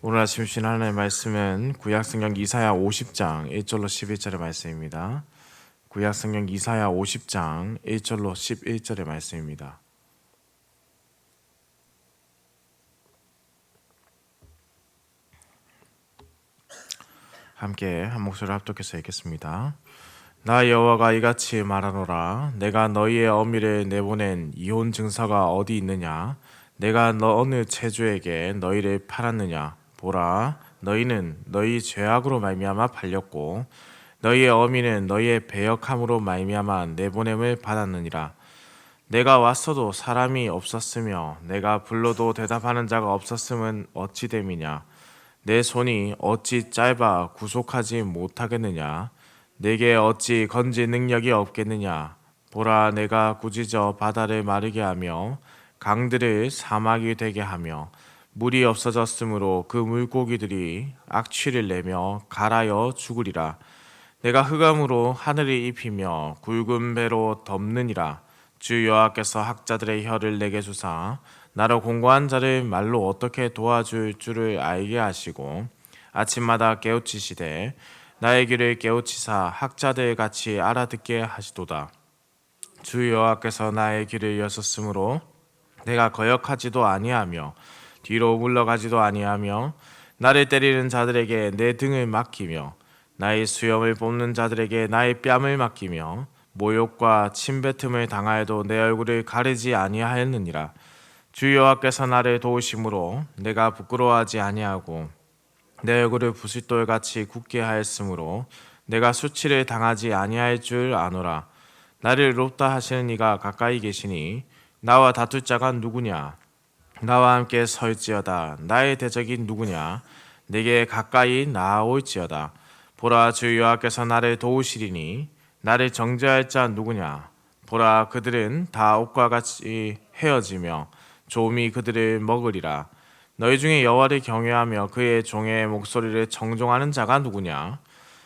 오늘 아침 주신 하나님의 말씀은 구약성경 이사야 50장 1절로 11절의 말씀입니다. 구약성경 이사야 50장 1절로 11절의 말씀입니다. 함께 한 목소리로 합독해서 읽겠습니다. 나 여호와가 이같이 말하노라. 내가 너희의 어미를 내보낸 이혼 증서가 어디 있느냐? 내가 어느 체주에게 너희를 팔았느냐? 보라, 너희는 너희 죄악으로 말미암아 팔렸고 너희의 어미는 너희의 배역함으로 말미암아 내보냄을 받았느니라. 내가 왔어도 사람이 없었으며 내가 불러도 대답하는 자가 없었음은 어찌 됨이냐? 내 손이 어찌 짧아 구속하지 못하겠느냐? 내게 어찌 건질 능력이 없겠느냐? 보라, 내가 꾸짖어 바다를 마르게 하며 강들을 사막이 되게 하며 물이 없어졌으므로 그 물고기들이 악취를 내며 갈아여 죽으리라. 내가 흑암으로 하늘을 입히며 굵은 배로 덮느니라. 주 여호와께서 학자들의 혀를 내게 주사 나로 공고한 자를 말로 어떻게 도와줄 줄을 알게 하시고 아침마다 깨우치시되 나의 귀를 깨우치사 학자들 같이 알아듣게 하시도다. 주 여호와께서 나의 귀를 여셨으므로 내가 거역하지도 아니하며 뒤로 물러가지도 아니하며 나를 때리는 자들에게 내 등을 맡기며 나의 수염을 뽑는 자들에게 나의 뺨을 맡기며 모욕과 침뱉음을 당하여도 내 얼굴을 가리지 아니하였느니라. 주 여호와께서 나를 도우심으로 내가 부끄러워하지 아니하고 내 얼굴을 부싯돌같이 굳게 하였으므로 내가 수치를 당하지 아니할 줄 아노라. 나를 의롭다 하시는 이가 가까이 계시니 나와 다툴 자가 누구냐? 나와 함께 설지어다. 나의 대적이 누구냐? 내게 가까이 나아올지어다. 보라, 주 여호와께서 나를 도우시리니 나를 정죄할 자 누구냐? 보라, 그들은 다 옷과 같이 헤어지며 조음이 그들을 먹으리라. 너희 중에 여호와를 경외하며 그의 종의 목소리를 정종하는 자가 누구냐?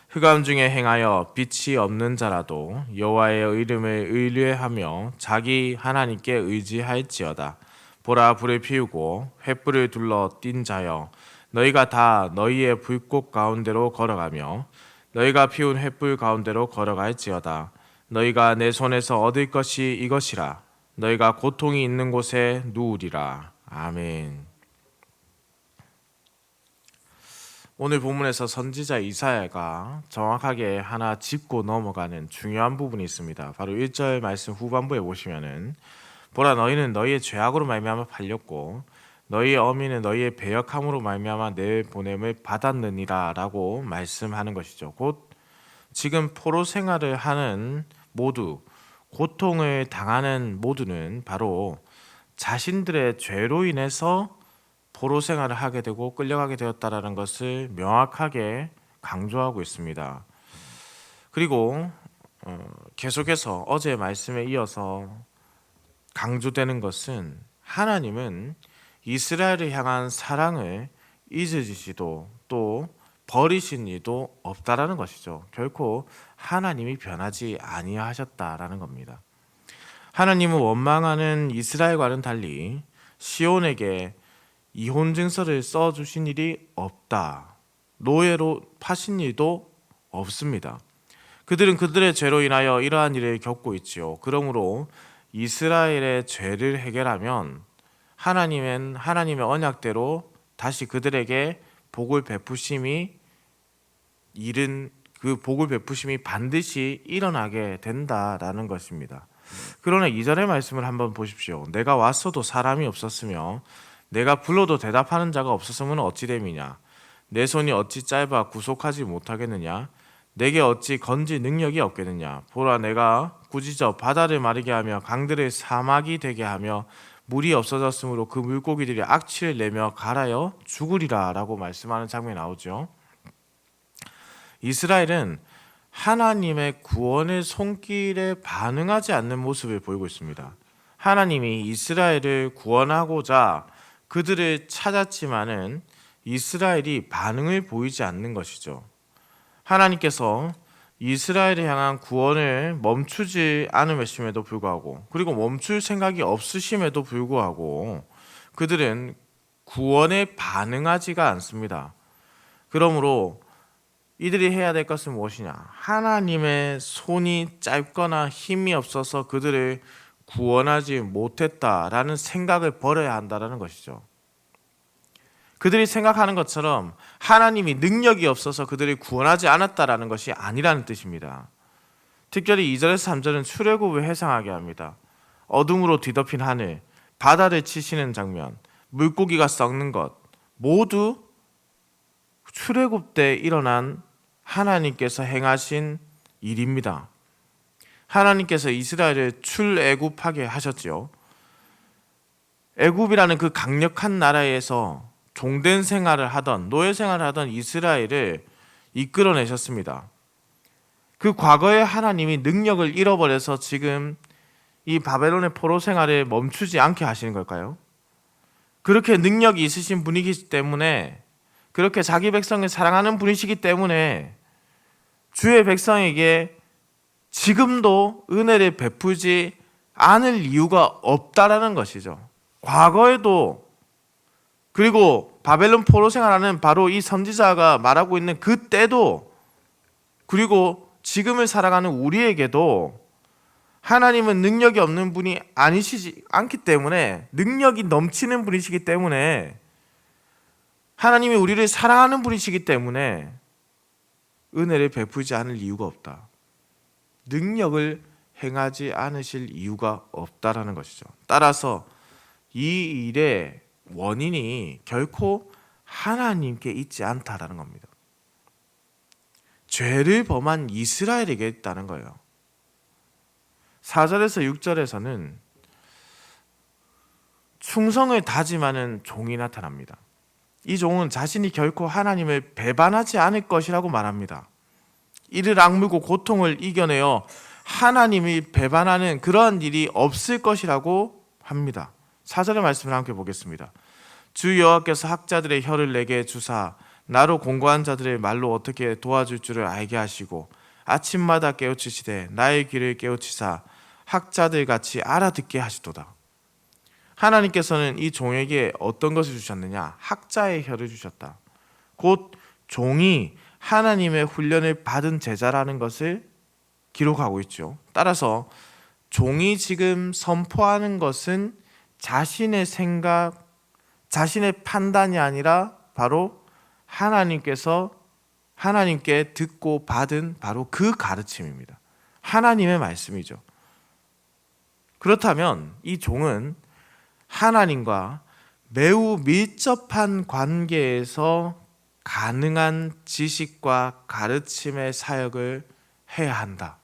흑암 중에 행하여 빛이 없는 자라도 여호와의 이름을 의뢰하며 자기 하나님께 의지할지어다. 보라, 불을 피우고 횃불을 둘러 띈 자여, 너희가 다 너희의 불꽃 가운데로 걸어가며 너희가 피운 횃불 가운데로 걸어갈지어다. 너희가 내 손에서 얻을 것이 이것이라. 너희가 고통이 있는 곳에 누우리라. 아멘. 오늘 본문에서 선지자 이사야가 정확하게 하나 짚고 넘어가는 중요한 부분이 있습니다. 바로 1절 말씀 후반부에 보시면은 보라, 너희는 너희의 죄악으로 말미암아 팔렸고 너희의 어미는 너희의 배역함으로 말미암아 내 보냄을 받았느니라 라고 말씀하는 것이죠. 곧 지금 포로 생활을 하는 모두, 고통을 당하는 모두는 바로 자신들의 죄로 인해서 포로 생활을 하게 되고 끌려가게 되었다라는 것을 명확하게 강조하고 있습니다. 그리고 계속해서 어제 말씀에 이어서 강조되는 것은 하나님은 이스라엘을 향한 사랑을 잊으시도 또 버리신 이도 없다라는 것이죠. 결코 하나님이 변하지 아니하셨다라는 겁니다. 하나님은 원망하는 이스라엘과는 달리 시온에게 이혼 증서를 써주신 일이 없다. 노예로 파신 일도 없습니다. 그들은 그들의 죄로 인하여 이러한 일을 겪고 있지요. 그러므로 이스라엘의 죄를 해결하면 하나님의 언약대로 다시 그들에게 복을 베푸심이 반드시 일어나게 된다라는 것입니다. 그러나 이전의 말씀을 한번 보십시오. 내가 왔어도 사람이 없었으며 내가 불러도 대답하는 자가 없었으면 어찌 됨이냐? 내 손이 어찌 짧아 구속하지 못하겠느냐? 내게 어찌 건질 능력이 없겠느냐? 보라, 내가 꾸짖어 바다를 마르게 하며 강들을 사막이 되게 하며 물이 없어졌으므로 그 물고기들이 악취를 내며 갈아여 죽으리라 라고 말씀하는 장면이 나오죠. 이스라엘은 하나님의 구원의 손길에 반응하지 않는 모습을 보이고 있습니다. 하나님이 이스라엘을 구원하고자 그들을 찾았지만은 이스라엘이 반응을 보이지 않는 것이죠. 하나님께서 이스라엘을 향한 구원을 멈추지 않으심에도 불구하고, 그리고 멈출 생각이 없으심에도 불구하고 그들은 구원에 반응하지가 않습니다. 그러므로 이들이 해야 될 것은 무엇이냐? 하나님의 손이 짧거나 힘이 없어서 그들을 구원하지 못했다라는 생각을 버려야 한다는 것이죠. 그들이 생각하는 것처럼 하나님이 능력이 없어서 그들을 구원하지 않았다라는 것이 아니라는 뜻입니다. 특별히 2절에서 3절은 출애굽을 회상하게 합니다. 어둠으로 뒤덮인 하늘, 바다를 치시는 장면, 물고기가 썩는 것 모두 출애굽 때 일어난 하나님께서 행하신 일입니다. 하나님께서 이스라엘을 출애굽하게 하셨지요. 애굽이라는 그 강력한 나라에서 종된 생활을 하던 노예 생활을 하던 이스라엘을 이끌어내셨습니다. 그 과거에 하나님이 능력을 잃어버려서 지금 이 바벨론의 포로 생활을 멈추지 않게 하시는 걸까요? 그렇게 능력이 있으신 분이기 때문에, 그렇게 자기 백성을 사랑하는 분이시기 때문에 주의 백성에게 지금도 은혜를 베푸지 않을 이유가 없다라는 것이죠. 과거에도, 그리고 바벨론 포로 생활하는 바로 이 선지자가 말하고 있는 그때도, 그리고 지금을 살아가는 우리에게도 하나님은 능력이 없는 분이 아니시지 않기 때문에, 능력이 넘치는 분이시기 때문에, 하나님이 우리를 사랑하는 분이시기 때문에 은혜를 베푸지 않을 이유가 없다. 능력을 행하지 않으실 이유가 없다라는 것이죠. 따라서 이 일의 원인이 결코 하나님께 있지 않다라는 겁니다. 죄를 범한 이스라엘에게 있다는 거예요. 4절에서 6절에서는 충성을 다짐하는 종이 나타납니다. 이 종은 자신이 결코 하나님을 배반하지 않을 것이라고 말합니다. 이를 악물고 고통을 이겨내어 하나님이 배반하는 그러한 일이 없을 것이라고 합니다. 4절의 말씀을 함께 보겠습니다. 주 여호와께서 학자들의 혀를 내게 주사 나로 공고한 자들의 말로 어떻게 도와줄 줄을 알게 하시고 아침마다 깨우치시되 나의 귀를 깨우치사 학자들 같이 알아듣게 하시도다. 하나님께서는 이 종에게 어떤 것을 주셨느냐? 학자의 혀를 주셨다. 곧 종이 하나님의 훈련을 받은 제자라는 것을 기록하고 있죠. 따라서 종이 지금 선포하는 것은 자신의 생각, 자신의 판단이 아니라 바로 하나님께 듣고 받은 바로 그 가르침입니다. 하나님의 말씀이죠. 그렇다면 이 종은 하나님과 매우 밀접한 관계에서 가능한 지식과 가르침의 사역을 해야 한다.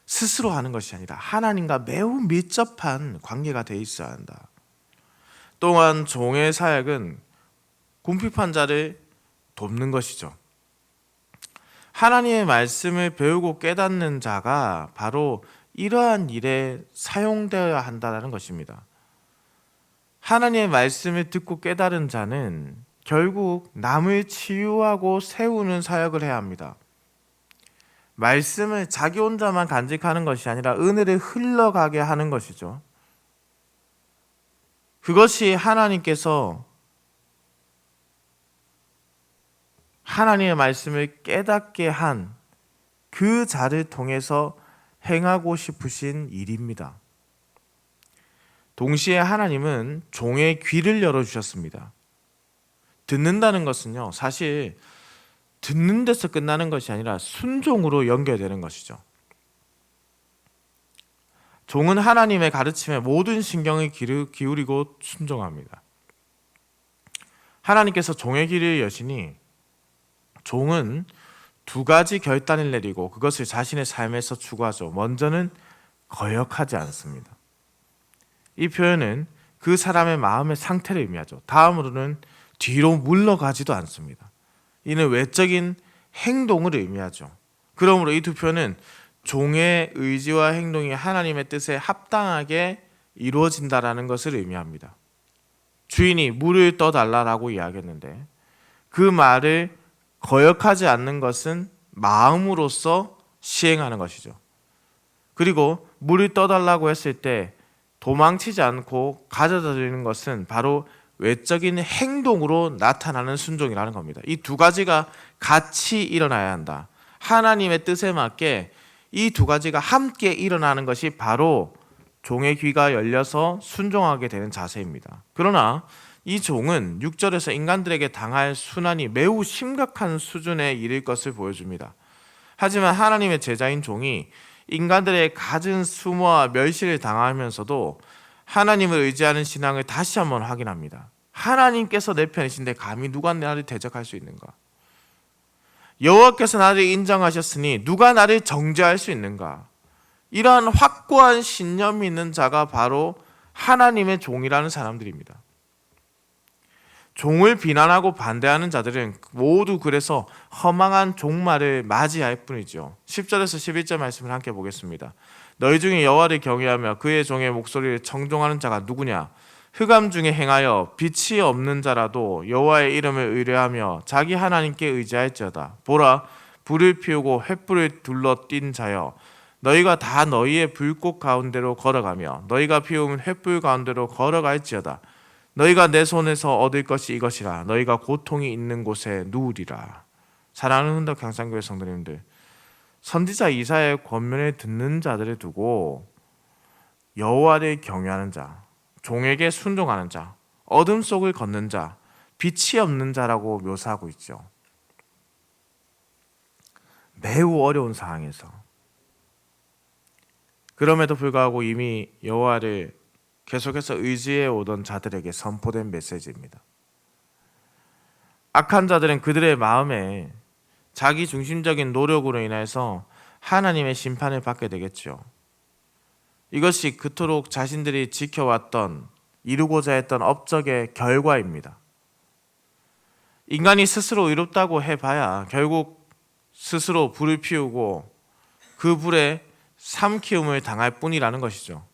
스스로 하는 것이 아니라 하나님과 매우 밀접한 관계가 돼 있어야 한다. 또한 종의 사역은 궁핍한 자를 돕는 것이죠. 하나님의 말씀을 배우고 깨닫는 자가 바로 이러한 일에 사용되어야 한다는 것입니다. 하나님의 말씀을 듣고 깨달은 자는 결국 남을 치유하고 세우는 사역을 해야 합니다. 말씀을 자기 혼자만 간직하는 것이 아니라 은혜를 흘러가게 하는 것이죠. 그것이 하나님께서 하나님의 말씀을 깨닫게 한 그 자를 통해서 행하고 싶으신 일입니다. 동시에 하나님은 종의 귀를 열어주셨습니다. 듣는다는 것은요, 사실 듣는 데서 끝나는 것이 아니라 순종으로 연결되는 것이죠. 종은 하나님의 가르침에 모든 신경을 기울이고 순종합니다. 하나님께서 종의 귀를 여시니 종은 두 가지 결단을 내리고 그것을 자신의 삶에서 추구하죠. 먼저는 거역하지 않습니다. 이 표현은 그 사람의 마음의 상태를 의미하죠. 다음으로는 뒤로 물러가지도 않습니다. 이는 외적인 행동을 의미하죠. 그러므로 이 두 표현은 종의 의지와 행동이 하나님의 뜻에 합당하게 이루어진다라는 것을 의미합니다. 주인이 물을 떠달라라고 이야기했는데 그 말을 거역하지 않는 것은 마음으로써 시행하는 것이죠. 그리고 물을 떠달라고 했을 때 도망치지 않고 가져다 드리는 것은 바로 외적인 행동으로 나타나는 순종이라는 겁니다. 이 두 가지가 같이 일어나야 한다. 하나님의 뜻에 맞게 이 두 가지가 함께 일어나는 것이 바로 종의 귀가 열려서 순종하게 되는 자세입니다. 그러나 이 종은 6절에서 인간들에게 당할 순환이 매우 심각한 수준에 이를 것을 보여줍니다. 하지만 하나님의 제자인 종이 인간들의 갖은 수모와 멸시를 당하면서도 하나님을 의지하는 신앙을 다시 한번 확인합니다. 하나님께서 내 편이신데 감히 누가 나를 대적할 수 있는가? 여호와께서 나를 인정하셨으니 누가 나를 정죄할 수 있는가? 이러한 확고한 신념이 있는 자가 바로 하나님의 종이라는 사람들입니다. 종을 비난하고 반대하는 자들은 모두 그래서 허망한 종말을 맞이할 뿐이죠. 10절에서 11절 말씀을 함께 보겠습니다. 너희 중에 여호와를 경외하며 그의 종의 목소리를 청종하는 자가 누구냐? 흑암 중에 행하여 빛이 없는 자라도 여호와의 이름을 의뢰하며 자기 하나님께 의지할지어다. 보라, 불을 피우고 횃불을 둘러 띈 자여, 너희가 다 너희의 불꽃 가운데로 걸어가며 너희가 피운 횃불 가운데로 걸어갈지어다. 너희가 내 손에서 얻을 것이 이것이라. 너희가 고통이 있는 곳에 누우리라. 사랑하는 훈덕 향상교회 성도님들, 선지자 이사야의 권면을 듣는 자들을 두고 여호와를 경외하는 자, 종에게 순종하는 자, 어둠 속을 걷는 자, 빛이 없는 자라고 묘사하고 있죠. 매우 어려운 상황에서 그럼에도 불구하고 이미 여호와를 계속해서 의지해 오던 자들에게 선포된 메시지입니다. 악한 자들은 그들의 마음에 자기 중심적인 노력으로 인해서 하나님의 심판을 받게 되겠죠. 이것이 그토록 자신들이 지켜왔던, 이루고자 했던 업적의 결과입니다. 인간이 스스로 의롭다고 해봐야 결국 스스로 불을 피우고 그 불에 삼키움을 당할 뿐이라는 것이죠.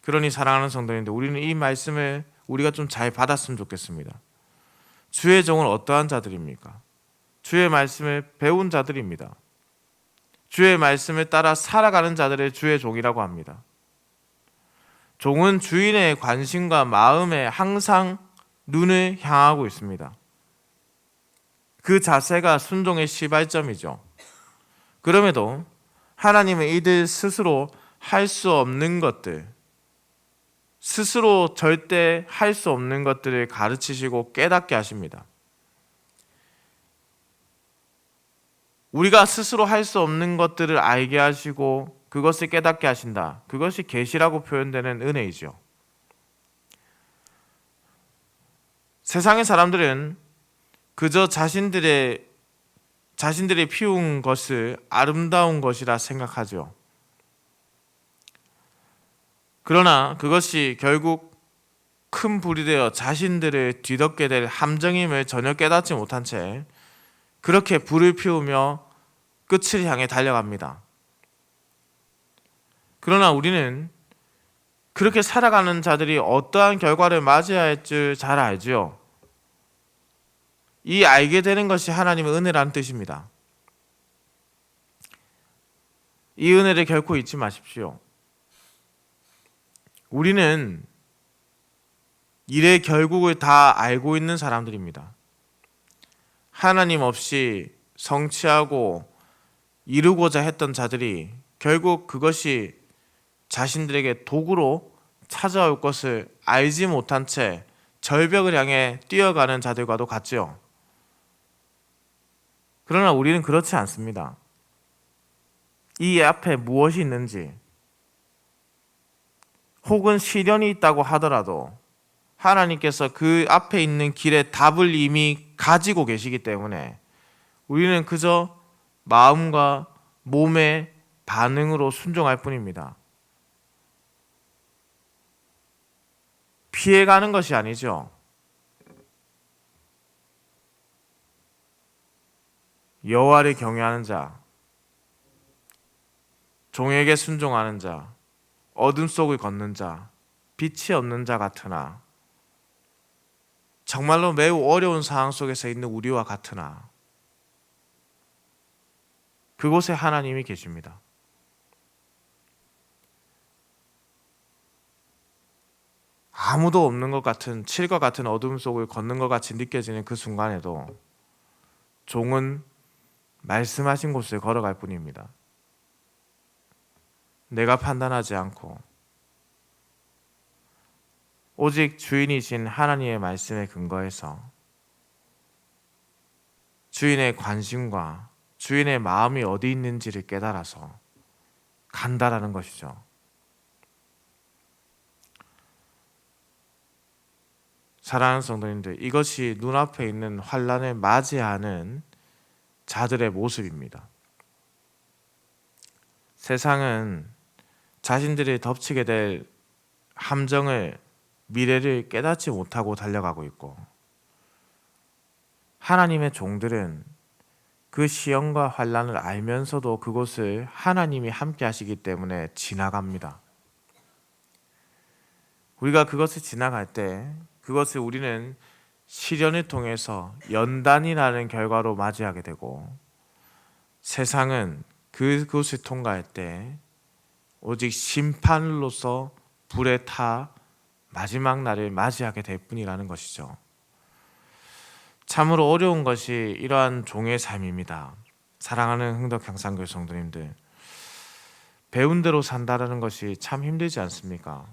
그러니 사랑하는 성도님들, 우리는 이 말씀을 우리가 좀 잘 받았으면 좋겠습니다. 주의 종은 어떠한 자들입니까? 주의 말씀을 배운 자들입니다. 주의 말씀을 따라 살아가는 자들의 주의 종이라고 합니다. 종은 주인의 관심과 마음에 항상 눈을 향하고 있습니다. 그 자세가 순종의 시발점이죠. 그럼에도 하나님은 이들 스스로 할 수 없는 것들, 스스로 절대 할 수 없는 것들을 가르치시고 깨닫게 하십니다. 우리가 스스로 할 수 없는 것들을 알게 하시고 그것을 깨닫게 하신다. 그것이 계시라고 표현되는 은혜이죠. 세상의 사람들은 그저 자신들이 피운 것을 아름다운 것이라 생각하죠. 그러나 그것이 결국 큰 불이 되어 자신들을 뒤덮게 될 함정임을 전혀 깨닫지 못한 채 그렇게 불을 피우며 끝을 향해 달려갑니다. 그러나 우리는 그렇게 살아가는 자들이 어떠한 결과를 맞이해야 할 줄 잘 알지요. 이 알게 되는 것이 하나님의 은혜라는 뜻입니다. 이 은혜를 결코 잊지 마십시오. 우리는 일의 결국을 다 알고 있는 사람들입니다. 하나님 없이 성취하고 이루고자 했던 자들이 결국 그것이 자신들에게 도구로 찾아올 것을 알지 못한 채 절벽을 향해 뛰어가는 자들과도 같지요. 그러나 우리는 그렇지 않습니다. 이 앞에 무엇이 있는지, 혹은 시련이 있다고 하더라도 하나님께서 그 앞에 있는 길의 답을 이미 가지고 계시기 때문에 우리는 그저 마음과 몸의 반응으로 순종할 뿐입니다. 피해가는 것이 아니죠. 여호와를 경외하는 자, 종에게 순종하는 자, 어둠 속을 걷는 자, 빛이 없는 자 같으나, 정말로 매우 어려운 상황 속에서 있는 우리와 같으나 그곳에 하나님이 계십니다. 아무도 없는 것 같은, 칠과 같은 어둠 속을 걷는 것 같이 느껴지는 그 순간에도 종은 말씀하신 곳을 걸어갈 뿐입니다. 내가 판단하지 않고 오직 주인이신 하나님의 말씀에 근거해서 주인의 관심과 주인의 마음이 어디 있는지를 깨달아서 간다라는 것이죠. 사랑하는 성도님들, 이것이 눈앞에 있는 환난을 맞이하는 자들의 모습입니다. 세상은 자신들이 덮치게 될 함정을, 미래를 깨닫지 못하고 달려가고 있고, 하나님의 종들은 그 시험과 환난을 알면서도 그것을 하나님이 함께 하시기 때문에 지나갑니다. 우리가 그것을 지나갈 때 그것을 우리는 시련을 통해서 연단이라는 결과로 맞이하게 되고, 세상은 그것을 통과할 때 오직 심판으로서 불에 타 마지막 날을 맞이하게 될 뿐이라는 것이죠. 참으로 어려운 것이 이러한 종의 삶입니다. 사랑하는 흥덕 경상교회 성도님들, 배운 대로 산다라는 것이 참 힘들지 않습니까?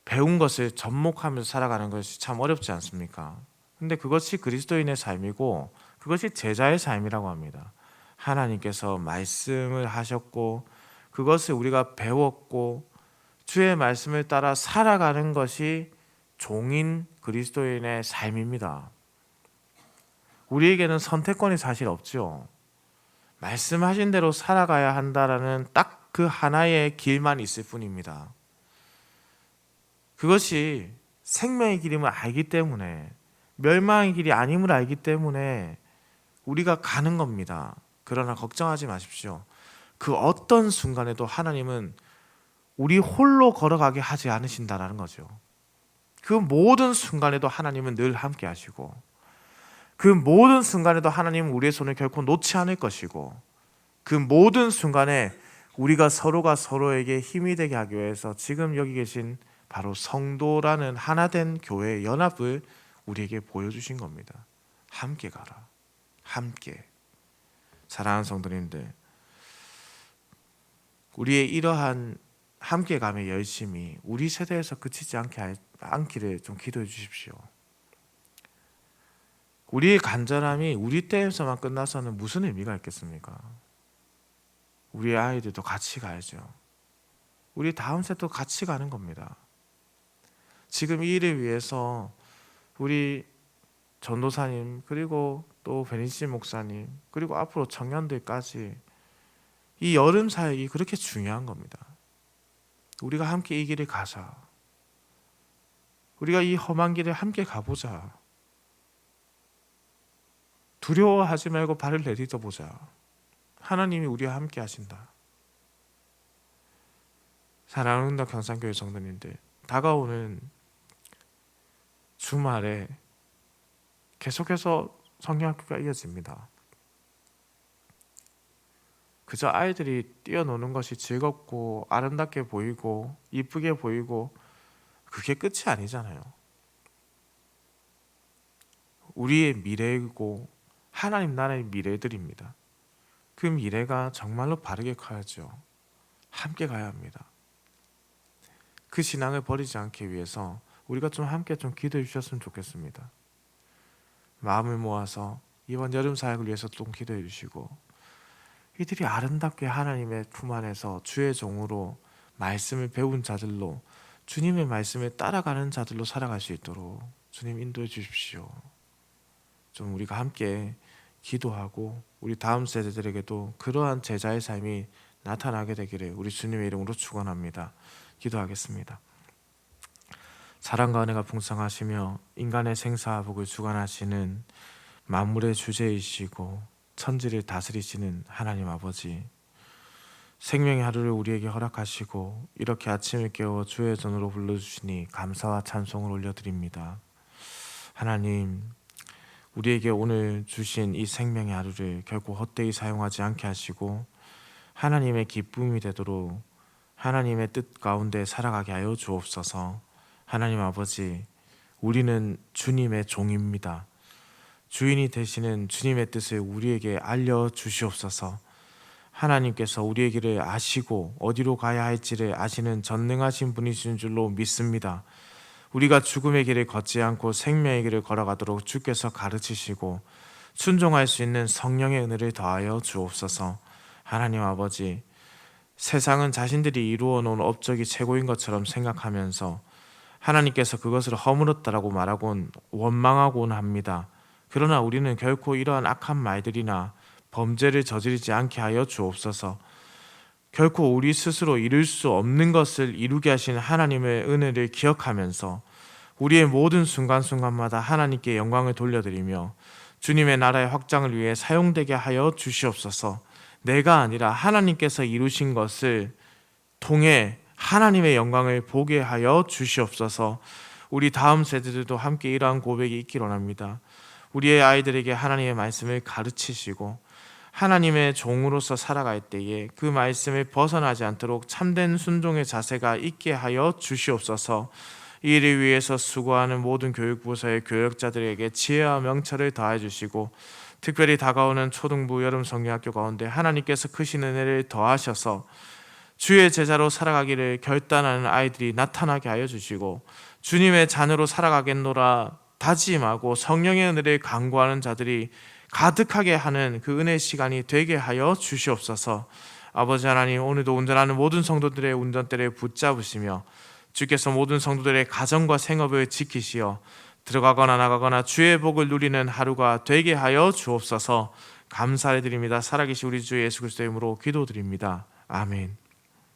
배운 것을 접목하면서 살아가는 것이 참 어렵지 않습니까? 근데 그것이 그리스도인의 삶이고 그것이 제자의 삶이라고 합니다. 하나님께서 말씀을 하셨고 그것을 우리가 배웠고 주의 말씀을 따라 살아가는 것이 종인 그리스도인의 삶입니다. 우리에게는 선택권이 사실 없죠. 말씀하신 대로 살아가야 한다라는 딱 그 하나의 길만 있을 뿐입니다. 그것이 생명의 길임을 알기 때문에, 멸망의 길이 아님을 알기 때문에 우리가 가는 겁니다. 그러나 걱정하지 마십시오. 그 어떤 순간에도 하나님은 우리 홀로 걸어가게 하지 않으신다라는 거죠. 그 모든 순간에도 하나님은 늘 함께 하시고, 그 모든 순간에도 하나님은 우리의 손을 결코 놓지 않을 것이고, 그 모든 순간에 우리가 서로가 서로에게 힘이 되게 하기 위해서 지금 여기 계신 바로 성도라는 하나된 교회의 연합을 우리에게 보여주신 겁니다. 함께 가라. 함께. 사랑하는 성도님들, 우리의 이러한 함께감의 열심이 우리 세대에서 그치지 않기를 좀 기도해 주십시오. 우리의 간절함이 우리 때에서만 끝나서는 무슨 의미가 있겠습니까? 우리의 아이들도 같이 가야죠. 우리 다음 세대도 같이 가는 겁니다. 지금 이 일을 위해서 우리 전도사님, 그리고 또 베니시 목사님, 그리고 앞으로 청년들까지 이 여름 사역이 그렇게 중요한 겁니다. 우리가 함께 이 길을 가자. 우리가 이 험한 길을 함께 가보자. 두려워하지 말고 발을 내딛어 보자. 하나님이 우리와 함께 하신다. 사랑하는 흥덕 경상교회 성도님들, 다가오는 주말에 계속해서 성경학교가 이어집니다. 그저 아이들이 뛰어노는 것이 즐겁고 아름답게 보이고 이쁘게 보이고 그게 끝이 아니잖아요. 우리의 미래이고 하나님 나라의 미래들입니다. 그 미래가 정말로 바르게 커야죠. 함께 가야 합니다. 그 신앙을 버리지 않기 위해서 우리가 좀 함께 좀 기도해 주셨으면 좋겠습니다. 마음을 모아서 이번 여름 사역을 위해서 좀 기도해 주시고, 이들이 아름답게 하나님의 품 안에서 주의 종으로 말씀을 배운 자들로, 주님의 말씀에 따라가는 자들로 살아갈 수 있도록 주님 인도해 주십시오. 좀 우리가 함께 기도하고 우리 다음 세대들에게도 그러한 제자의 삶이 나타나게 되기를 우리 주님의 이름으로 축원합니다. 기도하겠습니다. 사랑과 은혜가 풍성하시며 인간의 생사복을 주관하시는 만물의 주제이시고 천지를 다스리시는 하나님 아버지, 생명의 하루를 우리에게 허락하시고 이렇게 아침을 깨워 주의 전으로 불러주시니 감사와 찬송을 올려드립니다. 하나님, 우리에게 오늘 주신 이 생명의 하루를 결코 헛되이 사용하지 않게 하시고 하나님의 기쁨이 되도록 하나님의 뜻 가운데 살아가게 하여 주옵소서. 하나님 아버지, 우리는 주님의 종입니다. 주인이 되시는 주님의 뜻을 우리에게 알려주시옵소서. 하나님께서 우리의 길을 아시고 어디로 가야 할지를 아시는 전능하신 분이신 줄로 믿습니다. 우리가 죽음의 길을 걷지 않고 생명의 길을 걸어가도록 주께서 가르치시고 순종할 수 있는 성령의 은혜를 더하여 주옵소서. 하나님 아버지, 세상은 자신들이 이루어 놓은 업적이 최고인 것처럼 생각하면서 하나님께서 그것을 허물었다라고 말하곤 원망하곤 합니다. 그러나 우리는 결코 이러한 악한 말들이나 범죄를 저지르지 않게 하여 주옵소서. 결코 우리 스스로 이룰 수 없는 것을 이루게 하신 하나님의 은혜를 기억하면서 우리의 모든 순간순간마다 하나님께 영광을 돌려드리며 주님의 나라의 확장을 위해 사용되게 하여 주시옵소서. 내가 아니라 하나님께서 이루신 것을 통해 하나님의 영광을 보게 하여 주시옵소서. 우리 다음 세대들도 함께 이러한 고백이 있기를 원합니다. 우리의 아이들에게 하나님의 말씀을 가르치시고 하나님의 종으로서 살아갈 때에 그 말씀을 벗어나지 않도록 참된 순종의 자세가 있게 하여 주시옵소서. 이 일을 위해서 수고하는 모든 교육부서의 교역자들에게 지혜와 명철을 더해 주시고 특별히 다가오는 초등부 여름 성경학교 가운데 하나님께서 크신 은혜를 더하셔서 주의 제자로 살아가기를 결단하는 아이들이 나타나게 하여 주시고 주님의 자녀로 살아가겠노라 다짐하고 성령의 은혜를 간구하는 자들이 가득하게 하는 그 은혜 시간이 되게 하여 주시옵소서. 아버지 하나님, 오늘도 운전하는 모든 성도들의 운전대를 붙잡으시며 주께서 모든 성도들의 가정과 생업을 지키시어 들어가거나 나가거나 주의 복을 누리는 하루가 되게 하여 주옵소서. 감사를 드립니다. 살아계신 우리 주 예수 그리스도의 이름으로 기도드립니다. 아멘.